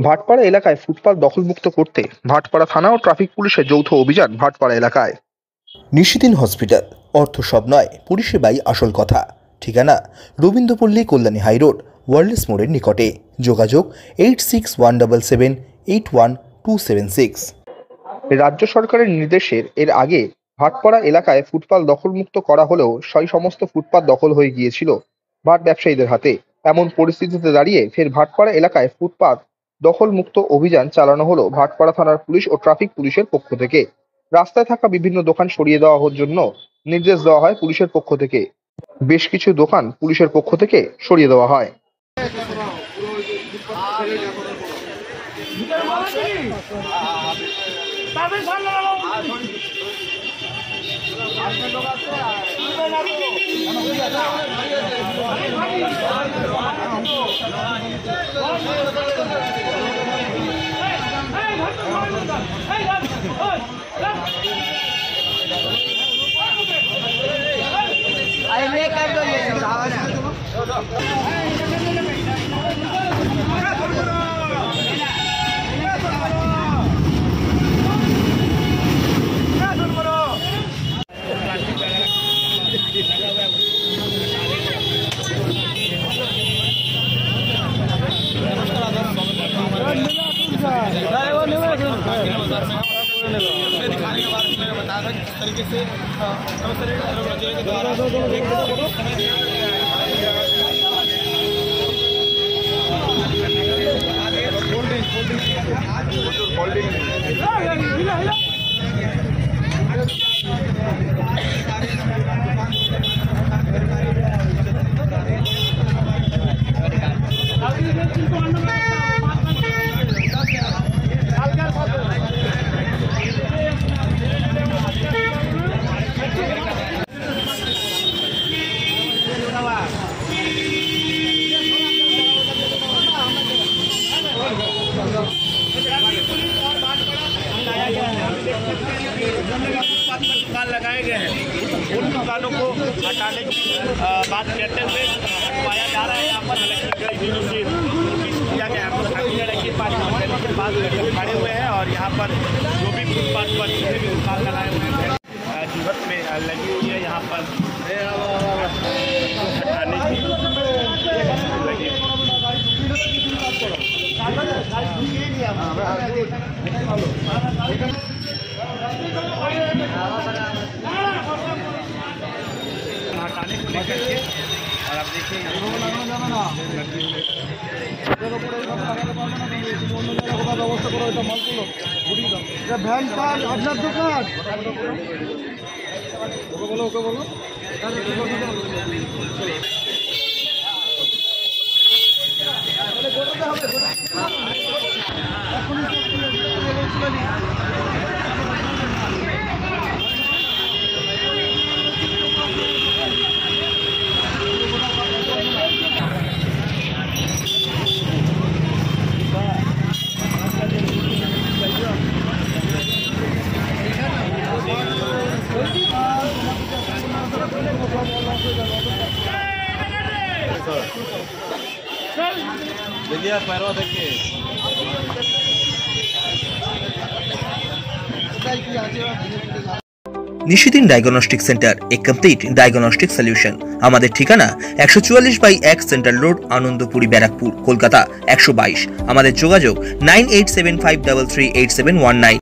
ভাটপাড়া এলাকায় ফুটপাত দখলমুক্ত করতে ভাটপাড়া থানা ও ট্রাফিক পুলিশের যৌথ অভিযান ভাটপাড়া এলাকায়। নিশিদিন হসপিটাল, অর্থ সব নয়, পরিষেবাই আসল কথা। ঠিকানা রবীন্দ্রপল্লী, কল্যাণী হাইরোড, ওয়ার্ল্ডস মোড়ের নিকটে। যোগাযোগ 8617781276। রাজ্য সরকারের নির্দেশের এর আগে ভাটপাড়া এলাকায় ফুটপাত দখলমুক্ত করা হলেও সেই সমস্ত ফুটপাত দখল হয়ে গিয়েছিল ভাট ব্যবসায়ীদের হাতে। এমন পরিস্থিতিতে দাঁড়িয়ে ফের ভাটপাড়া এলাকায় ফুটপাত দখলমুক্ত অভিযান চালানো হলো ভাটপাড়া থানার পুলিশ ও ট্রাফিক পুলিশের পক্ষ থেকে। রাস্তায় থাকা বিভিন্ন দোকান সরিয়ে দেওয়ার জন্য নির্দেশ দেওয়া হয় পুলিশের পক্ষ থেকে। বেশ কিছু দোকান পুলিশের পক্ষ থেকে সরিয়ে দেওয়া হয়। दुकान लगाए गए हैं, उन दुकानों को हटाने की बात करते हुए हटवाया जा रहा है। यहाँ पर नोटिस दिया गया है। के पास खड़े हुए हैं और यहाँ पर जो भी फुटपाथ पर जितने भी दुकान लगाए हुए हैं जीवत में लगी हुई है, यहाँ पर हटाने की लगी। हटाने को लेकर के और आप देखिए ভ্যানটা আপনার দোকান ওকে বলো देखिए पैरवा देखिए নিশিদিন ডায়াগনস্টিক সেন্টার, এ কমপ্লিট ডায়াগনস্টিক সলিউশন। আমাদের ঠিকানা 144/1 সেন্ট্রাল রোড, আনন্দপুরি, ব্যারাকপুর, কলকাতা 122। আমাদের যোগাযোগ 9875338719।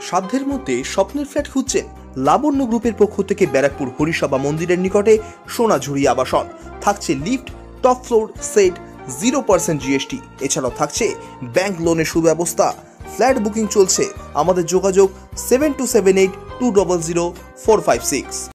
সাধ্যের মধ্যে স্বপ্নের ফ্ল্যাট খুঁজছেন? লাবণ্য গ্রুপের পক্ষ থেকে ব্যারাকপুর হরিসভা মন্দিরের নিকটে সোনাঝুরি আবাসন। থাকছে lift, top floor, set, 0% GST। এছাড়াও থাকছে ব্যাংক লোনের সুব্যবস্থা। ফ্ল্যাট বুকিং চলছে। আমাদের যোগাযোগ 7278200456।